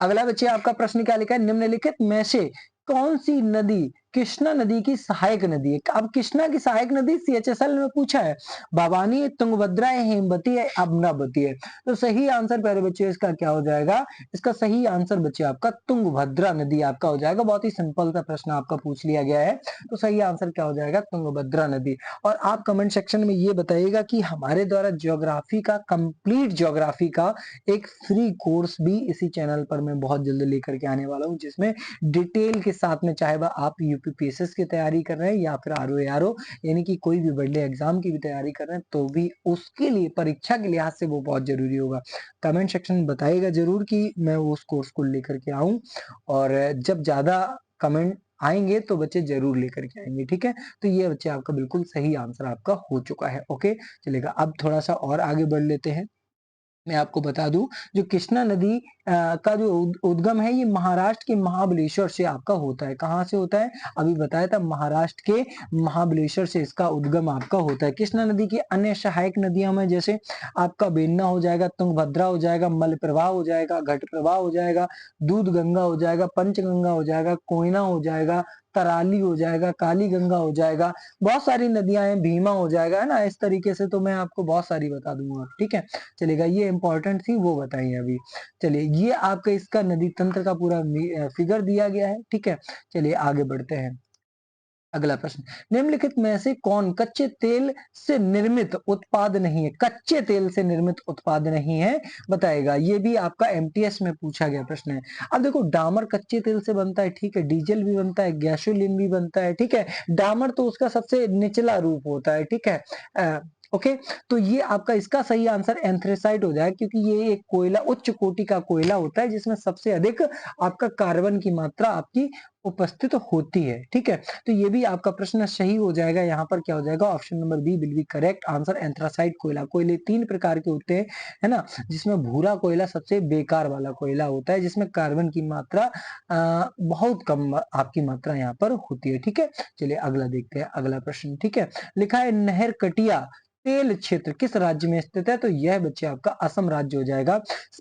अगला बच्चे आपका प्रश्न क्या लिखा है, निम्नलिखित में से कौन सी नदी कृष्णा नदी की सहायक नदी है। अब कृष्णा की सहायक नदी CHSL में पूछा है, भवानी है, तुंगभद्रा है, हेमवती है, अबनावती है। तो सही आंसर प्यारे बच्चे इसका क्या हो जाएगा, इसका सही आंसर बच्चे आपका तुंगभद्रा नदी आपका हो जाएगा। बहुत ही सिंपल सा प्रश्न आपका पूछ लिया गया है, तो सही आंसर क्या हो जाएगा, तुंगभद्रा नदी। और आप कमेंट सेक्शन में ये बताइएगा कि हमारे द्वारा ज्योग्राफी का, कंप्लीट ज्योग्राफी का एक फ्री कोर्स भी इसी चैनल पर मैं बहुत जल्द लेकर के आने वाला हूँ, जिसमें डिटेल के साथ में, चाहे वह आप UPPSS की तैयारी कर रहे हैं या फिर RO यानी कि कोई भी बड़े एग्जाम की भी तैयारी कर रहे हैं, तो भी उसके लिए परीक्षा के लिहाज से वो बहुत जरूरी होगा। कमेंट सेक्शन में बताइएगा जरूर कि मैं उस कोर्स को लेकर के आऊं, और जब ज्यादा कमेंट आएंगे तो बच्चे जरूर लेकर के आएंगे, ठीक है। तो ये बच्चे आपका बिल्कुल सही आंसर आपका हो चुका है। ओके, चलेगा, अब थोड़ा सा और आगे बढ़ लेते हैं। मैं आपको बता दूं, जो कृष्णा नदी का जो उद्गम है, ये महाराष्ट्र के महाबलेश्वर से आपका होता है। कहाँ से होता है, अभी बताया था, महाराष्ट्र के महाबलेश्वर से इसका उद्गम आपका होता है। कृष्णा नदी की अन्य सहायक नदियों में जैसे आपका बेन्ना हो जाएगा, तुंगभद्रा हो जाएगा, मलप्रभा हो जाएगा, घटप्रभा हो जाएगा, दूध गंगा हो जाएगा, पंचगंगा हो जाएगा, कोयना हो जाएगा, कराली हो जाएगा, काली गंगा हो जाएगा, बहुत सारी नदियां हैं, भीमा हो जाएगा, है ना। इस तरीके से तो मैं आपको बहुत सारी बता दूंगा, ठीक है। चलेगा, ये इंपॉर्टेंट थी वो बताइए अभी। चलिए, ये आपका इसका नदी तंत्र का पूरा फिगर दिया गया है, ठीक है। चलिए आगे बढ़ते हैं। अगला प्रश्न, निम्नलिखित में से कौन कच्चे तेल से निर्मित उत्पाद नहीं है, कच्चे तेल से निर्मित उत्पाद नहीं है, बताएगा। ये भी आपका MTS में पूछा गया प्रश्न है। अब देखो, डामर कच्चे तेल से बनता है, ठीक है, डीजल भी बनता है, गैसोलीन भी बनता है, ठीक है। डामर तो उसका सबसे निचला रूप होता है, ठीक है। ओके, तो ये आपका इसका सही आंसर एंथ्रेसाइट हो जाए, क्योंकि ये एक कोयला, उच्च कोटि का कोयला होता है, जिसमें सबसे अधिक आपका कार्बन की मात्रा आपकी उपस्थित होती है, ठीक है। तो ये भी आपका प्रश्न सही हो जाएगा। यहाँ पर क्या हो जाएगा, option number B will be correct answer, anthracite कोयला। कोयले 3 प्रकार के होते हैं, है ना, जिसमें भूरा कोयला सबसे बेकार वाला कोयला होता है, जिसमें कार्बन की मात्रा बहुत कम आपकी मात्रा यहाँ पर होती है, ठीक है। चलिए अगला देखते हैं, अगला प्रश्न, ठीक है। लिखा है, नहर कटिया तेल क्षेत्र किस राज्य में स्थित है, तो यह बच्चे आपका असम राज्य हो जाएगा।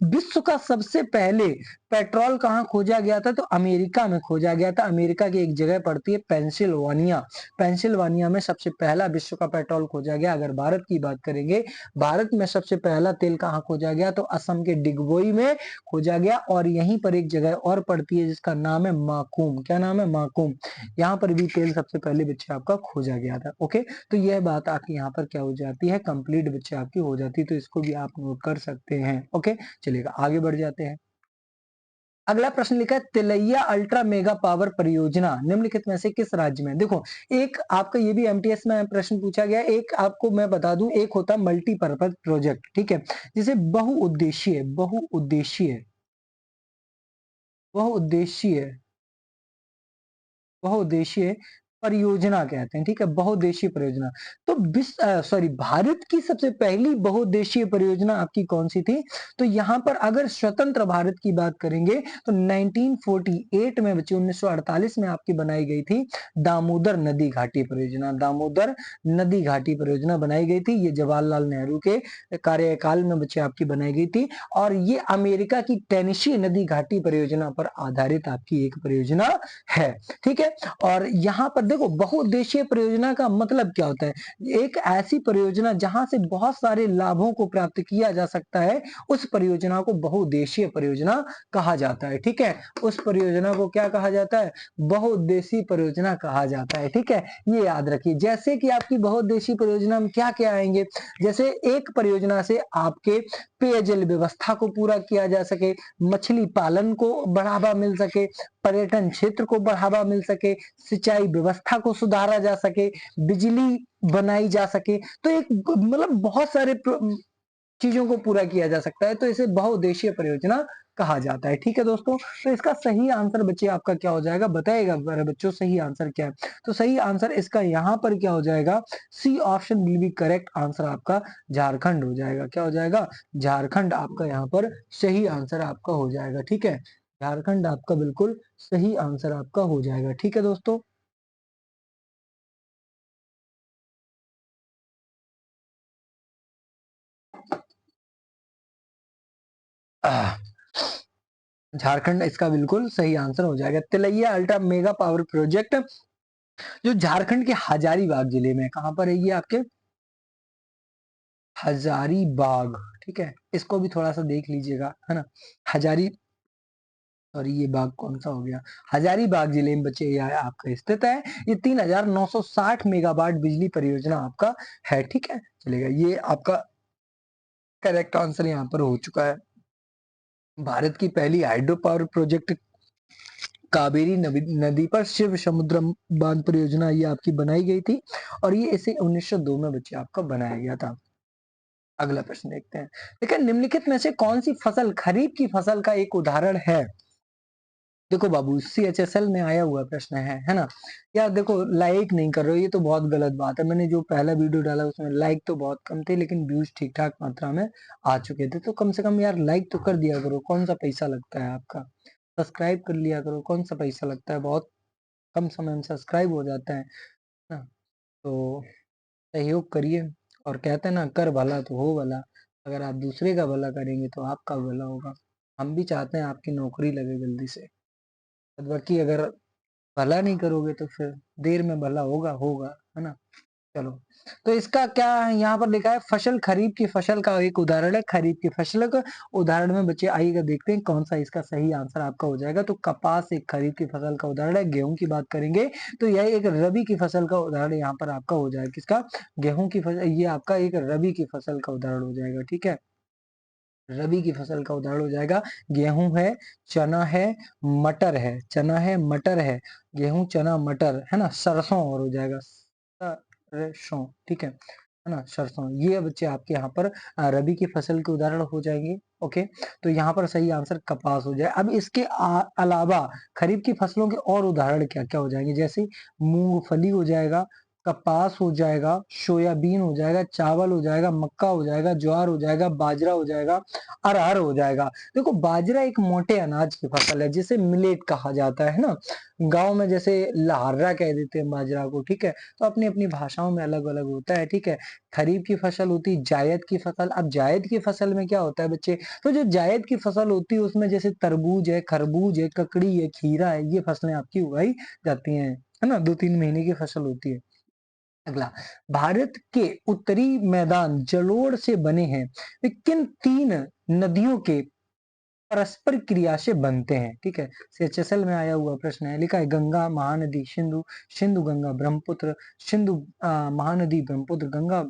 विश्व का सबसे पहले पेट्रोल कहाँ खोजा गया था, तो अमेरिका में खोजा गया था। अमेरिका की एक जगह पड़ती है पेंसिल्वानिया, पेंसिल्वानिया में सबसे पहला विश्व का पेट्रोल खोजा गया। अगर भारत की बात करेंगे, भारत में सबसे पहला तेल कहाँ खोजा गया, तो असम के डिगबोई में खोजा गया। और यहीं पर एक जगह और पड़ती है जिसका नाम है माकूम, क्या नाम है, माकूम। यहाँ पर भी तेल सबसे पहले बच्चे आपका खोजा गया था। ओके, तो यह बात आपकी यहाँ पर क्या हो जाती है, कंप्लीट बच्चे आपकी हो जाती है, तो इसको भी आप नोट कर सकते हैं। ओके, चलिएगा आगे बढ़ जाते हैं। अगला प्रश्न लिखा है, तिलैया अल्ट्रा मेगा पावर परियोजना निम्नलिखित में से किस राज्य में। देखो, एक आपका ये भी MTS में प्रश्न पूछा गया, एक आपको मैं बता दूं, एक होता है मल्टीपर्पज प्रोजेक्ट, ठीक है, जिसे बहुउद्देशीय बहुउद्देशीय बहुउद्देशीय बहुउद्देशीय परियोजना कहते हैं, ठीक है? बहुउद्देशीय परियोजना। तो भारत की सबसे पहली बहुउद्देशीय परियोजना आपकी कौन-सी थी? तो यहाँ पर अगर स्वतंत्र भारत की बात करेंगे तो 1948 में बच्चे 1948 में आपकी बनाई गई थी दामोदर नदी घाटी परियोजना। दामोदर नदी घाटी परियोजना बनाई गई थी। ये जवाहरलाल नेहरू के कार्यकाल में बच्चे आपकी बनाई गई थी और ये अमेरिका की टेनेसी नदी घाटी परियोजना पर आधारित आपकी एक परियोजना है, ठीक है? और यहाँ पर देखो बहुउद्देशीय परियोजना का मतलब क्या होता है? एक ऐसी परियोजना जहां से बहुत सारे लाभों को प्राप्त किया जा सकता है, उस परियोजना को बहुउद्देशीय परियोजना कहा जाता है, ठीक है? उस परियोजना को क्या कहा जाता है? बहुउद्देशीय परियोजना कहा जाता है, ठीक है? ये याद रखिए। जैसे कि आपकी बहुउद्देशीय परियोजना में क्या-क्या आएंगे? जैसे एक परियोजना से आपके पेयजल व्यवस्था को पूरा किया जा सके, मछली पालन को बढ़ावा मिल सके, पर्यटन क्षेत्र को बढ़ावा मिल सके, सिंचाई व्यवस्था को सुधारा जा सके, बिजली बनाई जा सके। तो एक मतलब बहुत सारे चीजों को पूरा किया जा सकता है, तो इसे बहुउद्देशीय परियोजना कहा जाता है, ठीक है दोस्तों? तो इसका सही आंसर बच्चे आपका क्या हो जाएगा? बताइएगा मेरे बच्चों सही आंसर क्या है? तो सही आंसर इसका यहाँ पर क्या हो जाएगा? C option will be correct answer आपका झारखंड हो जाएगा। क्या हो जाएगा? झारखंड आपका यहाँ पर सही आंसर आपका हो जाएगा, ठीक है? झारखंड आपका बिल्कुल सही आंसर आपका हो जाएगा, ठीक है दोस्तों? आह, झारखंड इसका बिल्कुल सही आंसर हो जाएगा। Tilaiya ultra mega power project जो झारखंड के हजारीबाग जिले में है। कहाँ पर है ये आपके? हजारीबाग, ठीक है? इसको भी थोड़ा सा देख लीजिएगा, है ना? हजारी और ये बाग कौन सा हो गया? हजारीबाग जिले में बच्चे ये आपका स्थित है। ये 3960 मेगावाट बिजली परियोजना आपका है, ठीक है? चलेगा, ये आपका करेक्ट आंसर यहाँ पर हो चुका है। भारत की पहली हाइड्रो पावर प्रोजेक्ट कावेरी नदी पर शिव समुद्रम बांध परियोजना ये आपकी बनाई गई थी और ये इसे 1902 में बच्चे आपका बनाया गया था। अगला प्रश्न देखते हैं। देखिए निम्नलिखित में से कौन सी फसल खरीफ की फसल का एक उदाहरण है? देखो बाबू सीएचएसएल में आया हुआ प्रश्न है ना? यार देखो लाइक नहीं कर रहे हो, ये तो बहुत गलत बात है। मैंने जो पहला वीडियो डाला उसमें लाइक तो बहुत कम थे लेकिन व्यूज ठीक ठाक मात्रा में आ चुके थे, तो कम से कम यार लाइक तो कर दिया करो। कौन सा पैसा लगता है आपका? सब्सक्राइब कर लिया करो, कौन सा पैसा लगता है? बहुत कम समय में सब्सक्राइब हो जाता है ना? तो सहयोग करिए और कहते हैं ना कर भला तो हो भला। अगर आप दूसरे का भला करेंगे तो आपका भला होगा। हम भी चाहते हैं आपकी नौकरी लगे जल्दी से, बाकी अगर भला नहीं करोगे तो फिर देर में भला होगा होगा, है ना? चलो, तो इसका क्या यहाँ पर लिखा है? फसल खरीफ की फसल का एक उदाहरण है। खरीफ की फसल का उदाहरण में बच्चे आइएगा देखते हैं कौन सा इसका सही आंसर आपका हो जाएगा। तो कपास एक खरीफ की फसल का उदाहरण है। गेहूं की बात करेंगे तो यह एक रबी की फसल का उदाहरण यहाँ पर आपका हो जाएगा। किसका? गेहूं की फसल, ये आपका एक रबी की फसल का उदाहरण हो जाएगा, ठीक है? रबी की फसल का उदाहरण हो जाएगा। गेहूं है, चना है, मटर है, चना है, मटर है, गेहूं, चना, मटर, है ना? सरसों और हो जाएगा, सरसों, ठीक है ना? सरसों, ये बच्चे आपके यहाँ पर रबी की फसल के उदाहरण हो जाएंगे। ओके, तो यहाँ पर सही आंसर कपास हो जाए। अब इसके अलावा खरीफ की फसलों के और उदाहरण क्या क्या हो जाएंगे? जैसे मूंगफली हो जाएगा, कपास हो जाएगा, सोयाबीन हो जाएगा, चावल हो जाएगा, मक्का हो जाएगा, ज्वार हो जाएगा, बाजरा हो जाएगा, अरहर हो जाएगा। देखो बाजरा एक मोटे अनाज की फसल है जिसे मिलेट कहा जाता है ना? गांव में जैसे लार्रा कह देते हैं बाजरा को, ठीक है? तो अपनी अपनी भाषाओं में अलग अलग होता है, ठीक है? खरीफ की फसल होती है जायद की फसल। अब जायद की फसल में क्या होता है बच्चे? तो जो जायद की फसल होती है उसमें जैसे तरबूज है, खरबूज है, ककड़ी है, खीरा है, ये फसलें आपकी उगाई जाती हैं, है ना? 2-3 महीने की फसल होती है। अगला, भारत के उत्तरी मैदान जलोढ़ से बने हैं। वे किन 3 नदियों के परस्पर क्रिया से बनते हैं? ठीक है, सीएचएसएल में आया हुआ प्रश्न है। लिखा है गंगा, महानदी, सिंधु, सिंधु गंगा ब्रह्मपुत्र, सिंधु महानदी ब्रह्मपुत्र, गंगा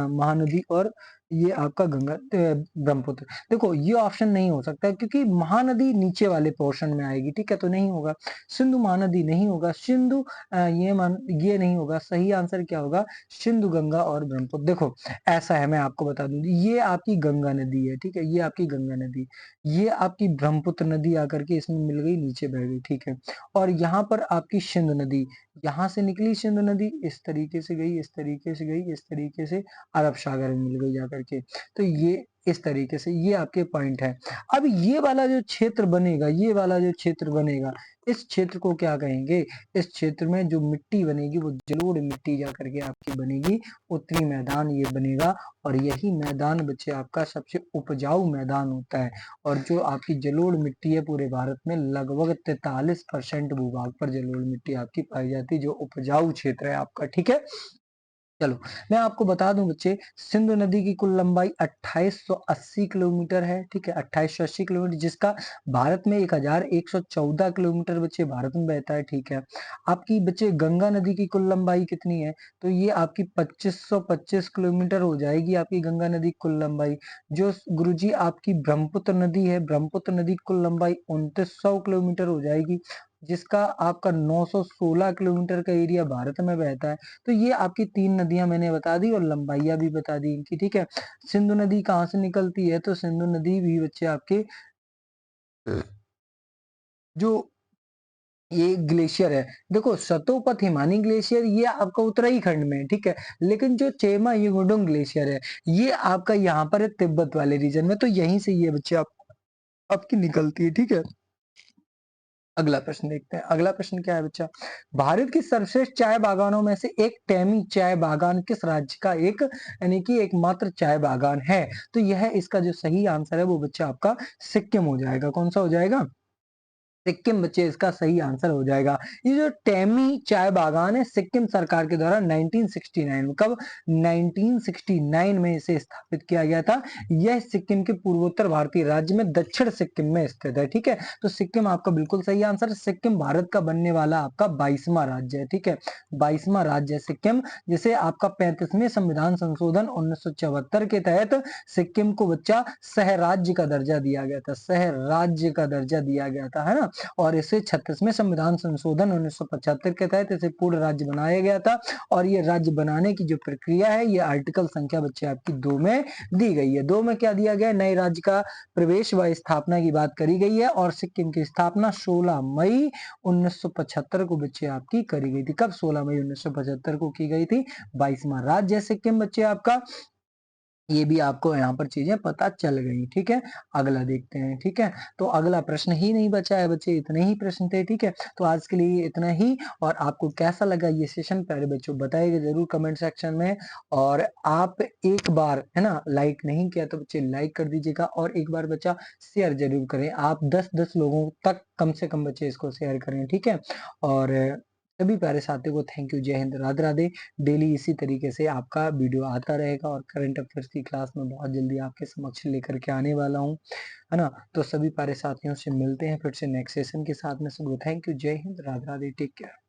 महानदी और ये आपका ब्रह्मपुत्र। देखो ये ऑप्शन नहीं हो सकता क्योंकि महानदी नीचे वाले पोर्शन में आएगी, ठीक है? तो नहीं होगा। सिंधु महानदी नहीं होगा। सिंधु ये नहीं होगा। सही आंसर क्या होगा? सिंधु, गंगा और ब्रह्मपुत्र। देखो ऐसा है, मैं आपको बता दूं, ये आपकी गंगा नदी है, ठीक है? ये आपकी गंगा नदी, ये आपकी ब्रह्मपुत्र नदी आकर के इसमें मिल गई, नीचे बह गई, ठीक है? और यहाँ पर आपकी सिंधु नदी, यहाँ से निकली सिंधु नदी, इस तरीके से गई, इस तरीके से गई, इस तरीके से अरब सागर में मिल गई जाकर के। तो ये इस तरीके से ये आपके पॉइंट है। अब ये वाला जो क्षेत्र बनेगा, ये वाला जो क्षेत्र बनेगा, इस क्षेत्र को क्या कहेंगे? इस क्षेत्र में जो मिट्टी बनेगी वो जलोढ़ मिट्टी जा करके आपकी बनेगी, उत्तरी मैदान ये बनेगा। और यही मैदान बच्चे आपका सबसे उपजाऊ मैदान होता है। और जो आपकी जलोढ़ मिट्टी है पूरे भारत में लगभग 43% भूभाग पर जलोढ़ मिट्टी आपकी पाई जाती है, जो उपजाऊ क्षेत्र है आपका, ठीक है? चलो मैं आपको बता दूं बच्चे, सिंधु नदी की कुल लंबाई 2880 किलोमीटर है, ठीक है? 2880 किलोमीटर, जिसका भारत में 1114 किलोमीटर बच्चे भारत में बहता है, ठीक है? आपकी बच्चे गंगा नदी की कुल लंबाई कितनी है? तो ये आपकी 2525 किलोमीटर हो जाएगी, आपकी गंगा नदी की कुल लंबाई। जो गुरुजी आपकी ब्रह्मपुत्र नदी है, ब्रह्मपुत्र नदी की कुल लंबाई 2900 किलोमीटर हो जाएगी, जिसका आपका 916 किलोमीटर का एरिया भारत में बहता है। तो ये आपकी 3 नदियां मैंने बता दी और लंबाइयां भी बता दी इनकी, ठीक है? सिंधु नदी कहाँ से निकलती है? तो सिंधु नदी भी बच्चे आपके जो ये ग्लेशियर है, देखो सतोपथ हिमानी ग्लेशियर ये आपका उत्तराखंड में है, ठीक है? लेकिन जो चेमा युगुडुंग ग्लेशियर है, ये आपका यहाँ पर है तिब्बत वाले रीजन में। तो यहीं से ये बच्चे आपकी निकलती है, ठीक है? अगला प्रश्न देखते हैं। अगला प्रश्न क्या है बच्चा? भारत की सर्वश्रेष्ठ चाय बागानों में से एक टेमी चाय बागान किस राज्य का एक यानी कि एकमात्र चाय बागान है? तो यह इसका जो सही आंसर है वो बच्चा आपका सिक्किम हो जाएगा। कौन सा हो जाएगा? सिक्किम बच्चे इसका सही आंसर हो जाएगा। ये जो टेमी चाय बागान है, सिक्किम सरकार के द्वारा 1969 में, कब? 1969 में इसे स्थापित किया गया था। यह सिक्किम के पूर्वोत्तर भारतीय राज्य में दक्षिण सिक्किम में स्थित है, ठीक है? तो सिक्किम आपका बिल्कुल सही आंसर। सिक्किम भारत का बनने वाला आपका 22वां राज्य है, ठीक है? 22वां राज्य है सिक्किम, जिसे आपका 35वें संविधान संशोधन 1974 के तहत सिक्किम को बच्चा शहर राज्य का दर्जा दिया गया था, शहर राज्य का दर्जा दिया गया था, है ना? और इसे 36वें संविधान संशोधन 1975 के तहत इसे पूर्ण राज्य बनाया गया था। और ये राज्य बनाने की जो प्रक्रिया है, ये आर्टिकल संख्या बच्चे आपकी 2 में दी गई है। 2 में क्या दिया गया है? नए राज्य का प्रवेश व स्थापना की बात करी गई है। और सिक्किम की स्थापना 16 मई 1975 को बच्चे आपकी करी गई थी। कब? 16 मई 1975 को की गई थी। 22वां राज्य है सिक्किम बच्चे आपका। ये भी आपको यहाँ पर चीजें पता चल गई, ठीक है? अगला देखते हैं, ठीक है? तो अगला प्रश्न ही नहीं बचा है बच्चे, इतने ही प्रश्न थे, ठीक है? तो आज के लिए इतना ही। और आपको कैसा लगा ये सेशन, प्यारे बच्चों बताइएगा जरूर कमेंट सेक्शन में। और आप एक बार, है ना, लाइक नहीं किया तो बच्चे लाइक कर दीजिएगा, और एक बार बच्चा शेयर जरूर करें। आप 10-10 लोगों तक कम से कम बच्चे इसको शेयर करें, ठीक है? और सभी प्यारे साथियों को थैंक यू, जय हिंद, राधे राधे। डेली इसी तरीके से आपका वीडियो आता रहेगा, और करंट अफेयर्स की क्लास में बहुत जल्दी आपके समक्ष लेकर के आने वाला हूँ, है ना? तो सभी प्यारे साथियों से मिलते हैं फिर से नेक्स्ट सेशन के साथ में। सबको थैंक यू, जय हिंद, राधे राधे, टेक केयर।